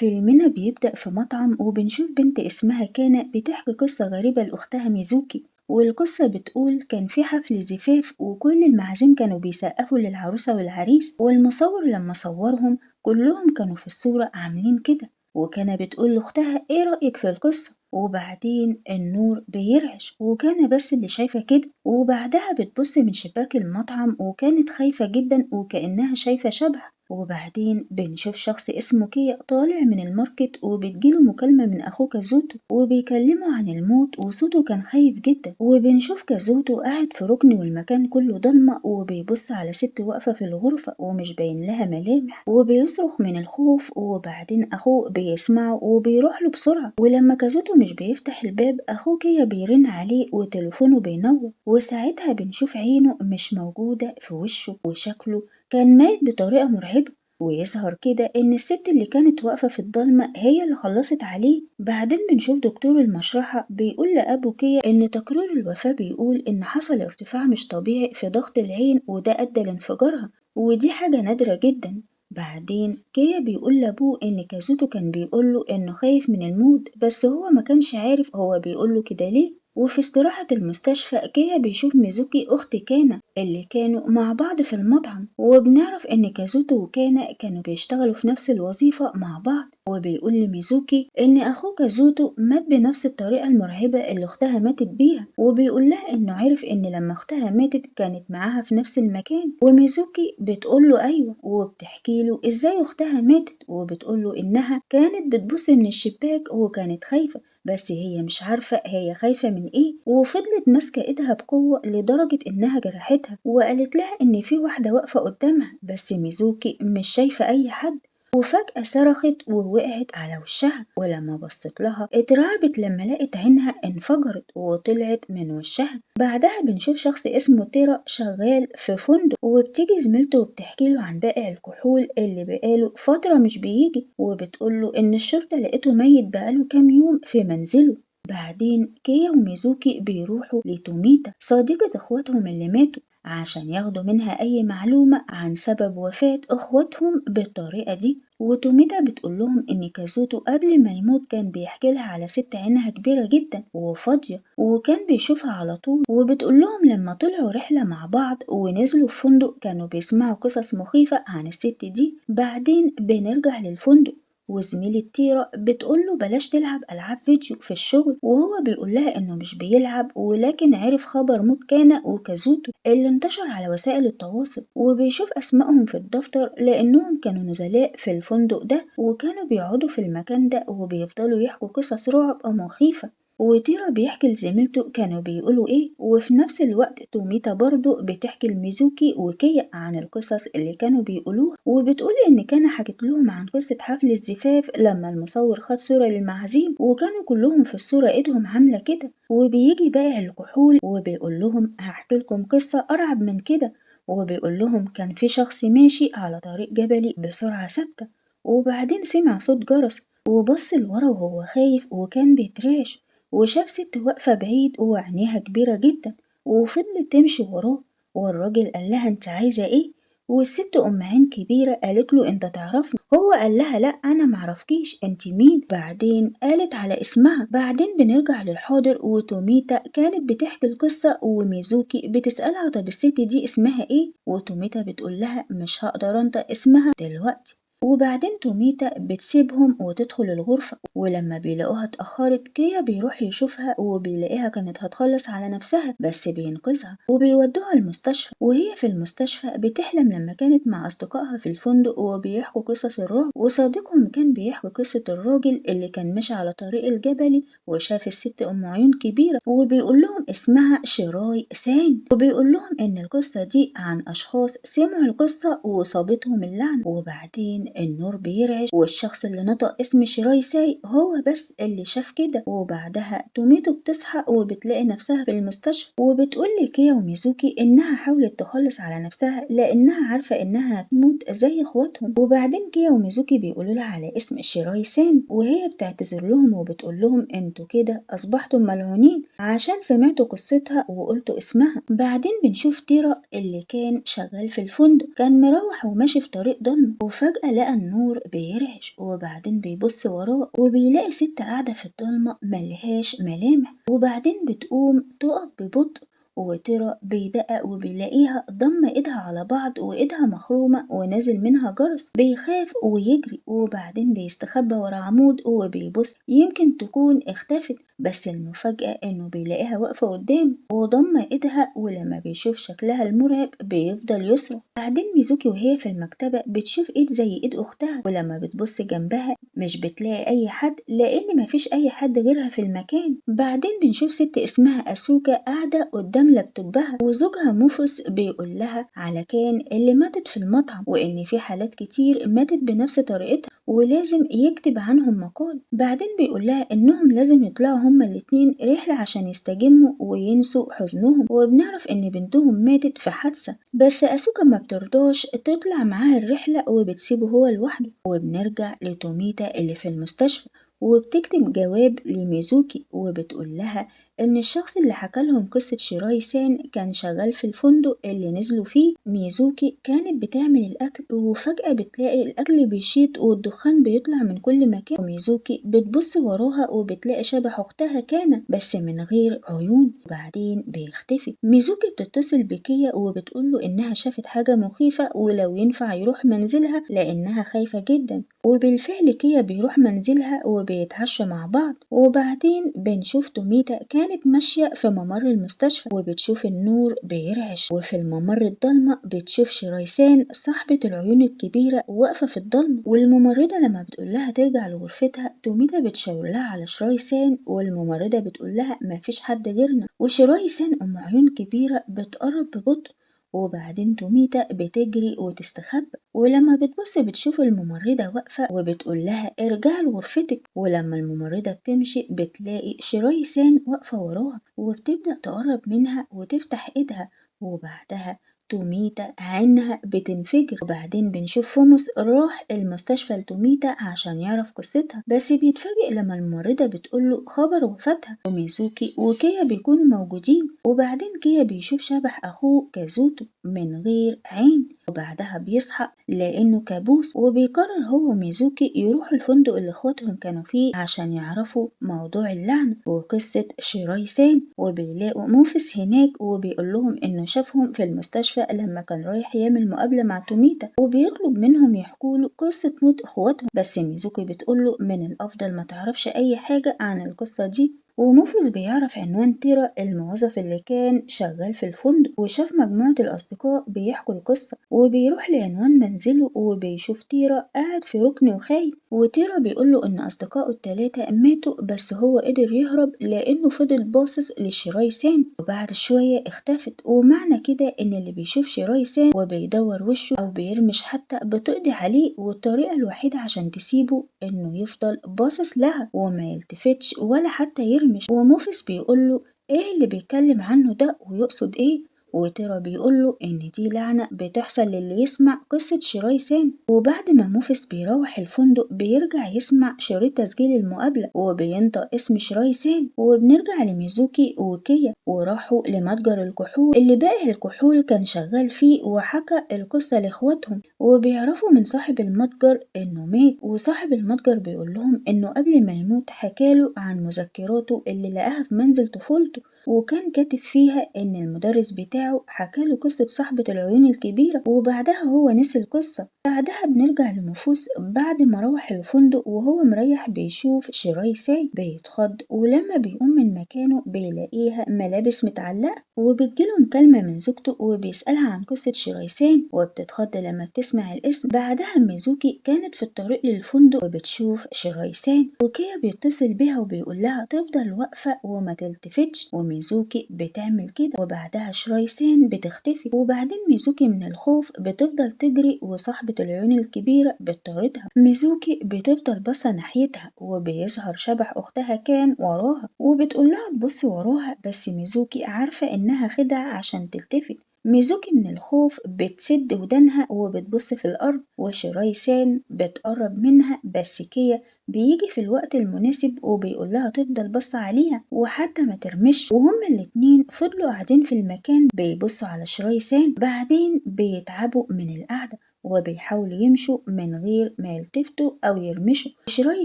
فيلمنا بيبدأ في مطعم وبنشوف بنت اسمها كانا بتحكي قصة غريبة لأختها ميزوكي، والقصة بتقول كان في حفل زفاف وكل المعازيم كانوا بيسقفوا للعروسة والعريس، والمصور لما صورهم كلهم كانوا في الصورة عاملين كده، وكانا بتقول لأختها ايه رأيك في القصة؟ وبعدين النور بيرعش وكان بس اللي شايفة كده، وبعدها بتبص من شباك المطعم وكانت خايفة جدا وكأنها شايفة شبح. وبعدين بنشوف شخص اسمه كيا طالع من الماركت وبتجيله مكالمة من أخوه كازوتو وبيكلمه عن الموت وصوته كان خايف جدا، وبنشوف كازوتو قاعد في ركن والمكان كله ضلمة وبيبص على ست واقفة في الغرفة ومش باين لها ملامح وبيصرخ من الخوف، وبعدين أخوه بيسمعه وبيروح له بسرعة، ولما كازوتو مش بيفتح الباب أخوه كيا بيرن عليه وتليفونه بينور، وساعتها بنشوف عينه مش موجودة في وشه وشكله كان ميت بطريقة مرعبة، ويظهر كده إن الست اللي كانت واقفة في الضلمة هي اللي خلصت عليه. بعدين بنشوف دكتور المشرحة بيقول لأبو كيا إن تقرير الوفاة بيقول إن حصل ارتفاع مش طبيعي في ضغط العين وده أدى لانفجارها، ودي حاجة نادرة جدا. بعدين كيا بيقول لأبوه إن كازوتو كان بيقوله إنه خايف من الموت بس هو ما كانش عارف هو بيقوله كده ليه. وفي استراحة المستشفى كيا بيشوف ميزوكي أخت كانا اللي كانوا مع بعض في المطعم، وبنعرف إن كازوتو وكانا كانوا بيشتغلوا في نفس الوظيفة مع بعض، وبيقول لميزوكي إن أخوه كازوتو مات بنفس الطريقة المرعبة اللي أختها ماتت بيها، وبيقول لها إنه عرف إن لما أختها ماتت كانت معاها في نفس المكان، وميزوكي بتقوله أيوة وبتحكيله إزاي أختها ماتت، وبتقوله إنها كانت بتبص من الشباك وكانت خايفة بس هي مش عارفة هي خايفة من ايه، وفضلت ماسكة ايدها بقوة لدرجة انها جرحتها، وقالت لها ان في واحدة واقفة قدامها بس ميزوكي مش شايفة اي حد، وفجأة صرخت ووقعت على وشها، ولما بصت لها اترعبت لما لقت عينها انفجرت وطلعت من وشها. بعدها بنشوف شخص اسمه تيرا شغال في فندق وبتيجي زميلته وبتحكيله عن بائع الكحول اللي بقاله فترة مش بيجي، وبتقوله ان الشرطة لقيته ميت بقاله كام يوم في منزله. بعدين كيا وميزوكي بيروحوا لتوميتا صديقة اخواتهم اللي ماتوا عشان ياخدوا منها أي معلومة عن سبب وفاة أخواتهم بالطريقة دي، وتوميتا بتقول لهم إن كازوتو قبل ما يموت كان بيحكي لها على ست عينها كبيرة جدا وفاضية وكان بيشوفها على طول، وبتقول لهم لما طلعوا رحلة مع بعض ونزلوا في فندق كانوا بيسمعوا قصص مخيفة عن الست دي. بعدين بنرجع للفندق وزميلة تيرا بتقوله بلاش تلعب ألعاب فيديو في الشغل، وهو بيقولها إنه مش بيلعب ولكن عرف خبر موت كانا وكازوتو اللي انتشر على وسائل التواصل، وبيشوف أسمائهم في الدفتر لأنهم كانوا نزلاء في الفندق ده وكانوا بيقعدوا في المكان ده وبيفضلوا يحكوا قصص رعب أو مخيفة، وتيرا بيحكي لزميلته كانوا بيقولوا ايه، وفي نفس الوقت توميتا برضو بتحكي لميزوكي وكيا عن القصص اللي كانوا بيقولوها، وبتقول ان كان حكت لهم عن قصة حفل الزفاف لما المصور خد صورة للمعازيم وكانوا كلهم في الصورة ايدهم عاملة كده، وبيجي بائع الكحول وبيقول لهم هحكي لكم قصة أرعب من كده، وبيقول لهم كان في شخص ماشي على طريق جبلي بسرعة ثابتة وبعدين سمع صوت جرس وبص لورا وهو خايف وكان بيترعش، وشاف ست واقفة بعيد وعينيها كبيرة جدا وفضلت تمشي وراه، والراجل قال لها انت عايزة ايه؟ والست ام عين كبيرة قالت له انت تعرفني؟ هو قال لها لا انا معرفكيش انت مين؟ بعدين قالت على اسمها. بعدين بنرجع للحاضر وتوميتا كانت بتحكي القصة وميزوكي بتسألها طب الست دي اسمها ايه؟ وتوميتا بتقول لها مش هقدر انطق اسمها دلوقتي. وبعدين توميتا بتسيبهم وتدخل الغرفة، ولما بيلاقوها اتأخرت كيا بيروح يشوفها وبيلاقيها كانت هتخلص على نفسها بس بينقذها وبيودوها المستشفى، وهي في المستشفى بتحلم لما كانت مع أصدقائها في الفندق وبيحكوا قصص الرعب، وصديقهم كان بيحكي قصة الراجل اللي كان ماشي على طريق الجبلي وشاف الست أم عيون كبيرة وبيقول لهم اسمها شيراي سان، وبيقول لهم إن القصة دي عن أشخاص سمعوا القصة وصابتهم اللعنة. وبعدين النور بيرعش والشخص اللي نطق اسم شيراي ساي هو بس اللي شاف كده، وبعدها توميتو بتصحى وبتلاقي نفسها في المستشفى وبتقول لكيا وميزوكي إنها حاولت تخلص على نفسها لأنها عارفة إنها هتموت زي إخواتهم، وبعدين كيا وميزوكي بيقولوا لها على اسم شيراي سان وهي بتعتذر لهم وبتقول لهم انتوا كده أصبحتم ملعونين عشان سمعتوا قصتها وقلتوا اسمها. بعدين بنشوف تيرا اللي كان شغال في الفندق كان مروح وماشي في طريق ضلمة وفجأة لقى النور بيرعش، وبعدين بيبص وراه وبيلاقي ست قاعدة في الضلمة ملهاش ملامح، وبعدين بتقوم تقف ببطء، وترى بيدقق وبيلاقيها ضم ايدها على بعض وايدها مخرومة ونازل منها جرس. بيخاف ويجري، وبعدين بيستخبى ورا عمود وبيبص يمكن تكون اختفت، بس المفاجأة انه بيلاقيها واقفة قدامه وضم ايدها، ولما بيشوف شكلها المرعب بيفضل يصرخ. بعدين ميزوكي وهي في المكتبة بتشوف ايد زي ايد اختها، ولما بتبص جنبها مش بتلاقي اي حد لان مفيش اي حد غيرها في المكان. بعدين بنشوف ست اسمها اسوكا قاعدة قدام لابتوبها، وزوجها موفوس بيقول لها على كان اللي ماتت في المطعم، وان في حالات كتير ماتت بنفس طريقتها ولازم يكتب عنهم مقال. بعدين بيقول لها انهم لازم يطلعوا هما الاتنين رحلة عشان يستجموا وينسوا حزنهم، وبنعرف ان بنتهم ماتت في حادثة، بس اسوكا ما بترضاش تطلع معاها الرحلة وبتسيبه هو لوحده. وبنرجع لتوميتا اللي في المستشفى وبتكتب جواب لميزوكي وبتقول لها إن الشخص اللي حكى لهم قصة شيراي سان كان شغال في الفندق اللي نزلوا فيه. ميزوكي كانت بتعمل الأكل وفجأة بتلاقي الأكل بيشيط والدخان بيطلع من كل مكان، وميزوكي بتبص وراها وبتلاقي شبح أختها كانا بس من غير عيون، وبعدين بيختفي. ميزوكي بتتصل بكيا وبتقوله إنها شافت حاجة مخيفة ولو ينفع يروح منزلها لأنها خايفة جدا، وبالفعل كيا بيروح منزلها وبيتعشوا مع بعض. وبعدين بنشوف توميتا كانت ماشية في ممر المستشفى وبتشوف النور بيرعش، وفي الممر الضلمة بتشوف شيرايسان صاحبة العيون الكبيرة واقفة في الضلمة، والممرضة لما بتقولها ترجع لغرفتها توميتا بتشاور لها على شيرايسان، والممرضة بتقولها مفيش حد غيرنا، وشيرايسان أم عيون كبيرة بتقرب ببطء، وبعدين توميتا بتجري وتستخبى، ولما بتبص بتشوف الممرضة واقفة وبتقول لها ارجعي لغرفتك، ولما الممرضة بتمشي بتلاقي شيراي-سان واقفة وراها وبتبدأ تقرب منها وتفتح ايدها، وبعدها توميتا عينها بتنفجر. وبعدين بنشوف فوموس راح المستشفى لتوميتا عشان يعرف قصتها، بس بيتفاجئ لما الممرضة بتقوله خبر وفاتها، وميزوكي وكيا بيكونوا موجودين. وبعدين كيا بيشوف شبح أخوه كازوتو من غير عين، وبعدها بيصحى لأنه كابوس، وبيقرر هو وميزوكي يروحوا الفندق اللي اخواتهم كانوا فيه عشان يعرفوا موضوع اللعنة وقصة شيراي-سان، وبيلاقوا موفس هناك وبيقول لهم إنه شافهم في المستشفى لما كان رايح يعمل مقابلة مع توميتا، وبيطلب منهم يحكوله قصة موت اخواتهم، بس ميزوكي بتقوله من الأفضل ما تعرفش أي حاجة عن القصة دي. وموفوس بيعرف عنوان تيرا الموظف اللي كان شغال في الفندق، وشاف مجموعة الأصدقاء بيحكوا القصة، وبيروح لعنوان منزله وبيشوف تيرا قاعد في ركن وخايف، وتيرا بيقوله إن أصدقائه التلاتة ماتوا بس هو قدر يهرب لأنه فضل باصص لشيراي-سان، وبعد شوية اختفت، ومعنى كده إن اللي بيشوف شيراي-سان وبيدور وشه أو بيرمش حتى بتقضي عليه، والطريقة الوحيدة عشان تسيبه إنه يفضل باصص لها وما يلتفتش ولا حتى يرمش. وموفيس بيقوله ايه اللي بيتكلم عنه ده ويقصد ايه، وتيرا بيقوله إن دي لعنة بتحصل للي يسمع قصة شيراي-سان. وبعد ما موفيس بيروح الفندق بيرجع يسمع شريط تسجيل المقابلة وبينطق اسم شيراي-سان، وبنرجع لميزوكي وكيا وراحوا لمتجر الكحول اللي بائع الكحول كان شغال فيه، وحكى القصة لاخواتهم، وبيعرفوا من صاحب المتجر إنه مات، وصاحب المتجر بيقول لهم إنه قبل ما يموت حكاله عن مذكراته اللي لقاها في منزل طفولته، وكان كاتب فيها إن المدرس بتاعه حكاله قصة صاحبة العيون الكبيرة، وبعدها هو نسي القصة. بعدها بنرجع لموفوس بعد ما روح الفندق وهو مريح بيشوف شيراي-سان بيتخض، ولما بيقوم من مكانه بيلاقيها ملابس متعلقة، وبتجيله مكالمة من زوجته وبيسألها عن قصة شيراي-سان وبتتخض لما بتسمع الاسم. بعدها ميزوكي كانت في الطريق للفندق وبتشوف شيراي-سان، وكيا بيتصل بيها وبيقول لها تفضل واقفة وما تلتفتش، وميزوكي بتعمل كده، وبعدها شيراي-سان بتختفي. وبعدين ميزوكي من الخوف بتفضل تجري وصاحبة العيون الكبيرة بتطاردها. ميزوكي بتفضل باصة ناحيتها وبيظهر شبح أختها كان وراها وبتقول لها تبص وراها، بس ميزوكي عارفة إنها خدعة عشان تلتفت. ميزوكي من الخوف بتسد ودانها وبتبص في الأرض، وشيراي-سان بتقرب منها بس كيا بيجي في الوقت المناسب وبيقول لها تفضل بص عليها وحتى ما ترمش، وهما الاتنين فضلوا قاعدين في المكان بيبصوا على شيراي-سان. بعدين بيتعبوا من القعدة وبيحاولوا يمشوا من غير ما يلتفتوا أو يرمشوا. شيراي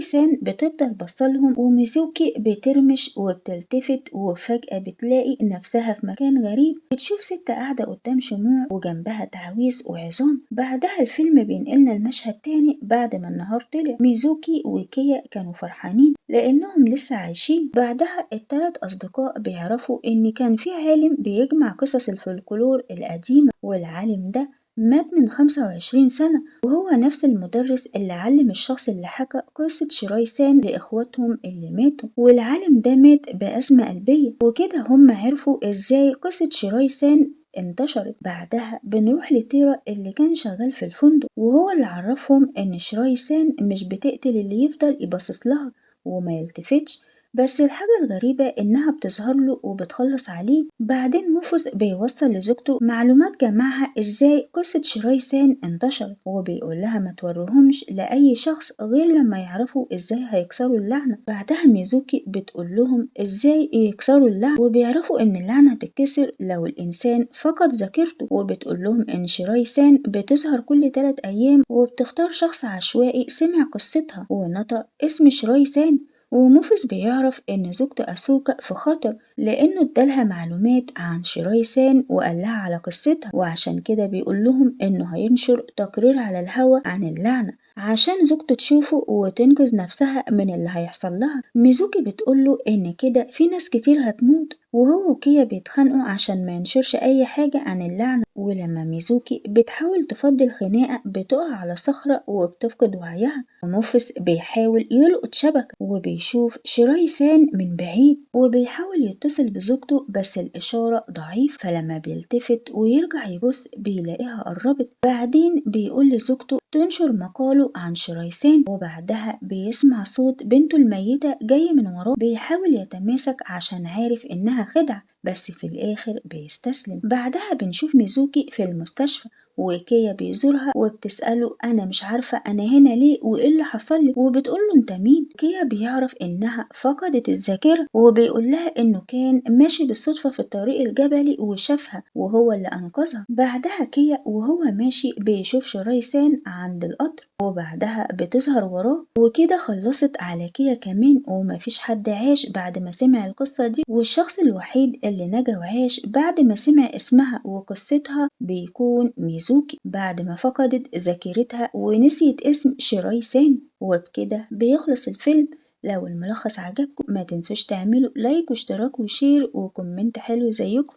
سان بتفضل بصلهم وميزوكي بترمش وبتلتفت وفجأة بتلاقي نفسها في مكان غريب، بتشوف ست قاعدة قدام شموع وجنبها تعويذ وعظام. بعدها الفيلم بينقلنا المشهد تاني بعد ما النهار طلع. ميزوكي وكيا كانوا فرحانين لأنهم لسه عايشين. بعدها التلات أصدقاء بيعرفوا إن كان في عالم بيجمع قصص الفولكلور القديمة، والعالم ده مات من 25 سنة، وهو نفس المدرس اللي علم الشخص اللي حكى قصة شيراي سان لإخواتهم اللي ماتوا. والعالم ده مات بأزمة قلبية، وكده هم عرفوا إزاي قصة شيراي سان انتشرت. بعدها بنروح لتيرا اللي كان شغال في الفندق، وهو اللي عرفهم إن شيراي سان مش بتقتل اللي يفضل يبصص لها وما يلتفتش، بس الحاجة الغريبة إنها بتظهر له وبتخلص عليه. بعدين موفوس بيوصل لزوجته معلومات جمعها إزاي قصة شيراي سان انتشرت، وبيقول لها ما توريهمش لأي شخص غير لما يعرفوا إزاي هيكسروا اللعنة. بعدها ميزوكي بتقول لهم إزاي يكسروا اللعنة، وبيعرفوا إن اللعنة هتتكسر لو الإنسان فقد ذاكرته، وبتقول لهم إن شيراي سان بتظهر كل 3 أيام وبتختار شخص عشوائي سمع قصتها ونطق اسم شيراي سان. وموفيس بيعرف إن زوجته أسوكا في خطر لأنه ادالها معلومات عن شيراي سان وقالها على قصتها، وعشان كده بيقول لهم إنه هينشر تقرير على الهوا عن اللعنة عشان زوجته تشوفه وتنقذ نفسها من اللي هيحصل لها. ميزوكي بتقوله إن كده في ناس كتير هتموت، وهو وكيا بيتخانقوا عشان ما ينشرش أي حاجة عن اللعنة. ولما ميزوكي بتحاول تفضي الخناقة بتقع على صخرة وبتفقد وعيها، وموفيس بيحاول يلقط شبكة وبيشوف شيراي سان من بعيد وبيحاول يتصل بزوجته بس الإشارة ضعيف، فلما بيلتفت ويرجع يبص بيلاقيها قربت. بعدين بيقول لزوجته تنشر مقاله عن شيراي سان، وبعدها بيسمع صوت بنته الميتة جاي من وراه، بيحاول يتماسك عشان عارف إنها خدعة بس في الآخر بيستسلم. بعدها بنشوف ميزوكي في المستشفى وكيا بيزورها وبتسأله أنا مش عارفة أنا هنا ليه وإيه اللي حصلي، وبتقوله أنت مين؟ كيا بيعرف إنها فقدت الذاكرة وبيقول لها إنه كان ماشي بالصدفة في الطريق الجبلي وشافها وهو اللي أنقذها. بعدها كيا وهو ماشي بيشوف شيراي سان عند القطر، وبعدها بتظهر وراه. وكده خلصت على كيا كمان، ومفيش حد عاش بعد ما سمع القصة دي، والشخص الوحيد اللي نجا وعاش بعد ما سمع اسمها وقصتها بيكون ميزوكي بعد ما فقدت ذاكرتها ونسيت اسم شيراي سان. وبكده بيخلص الفيلم. لو الملخص عجبكم ما تنسوش تعملوا لايك واشتراك وشير وكومنت حلو زيكم.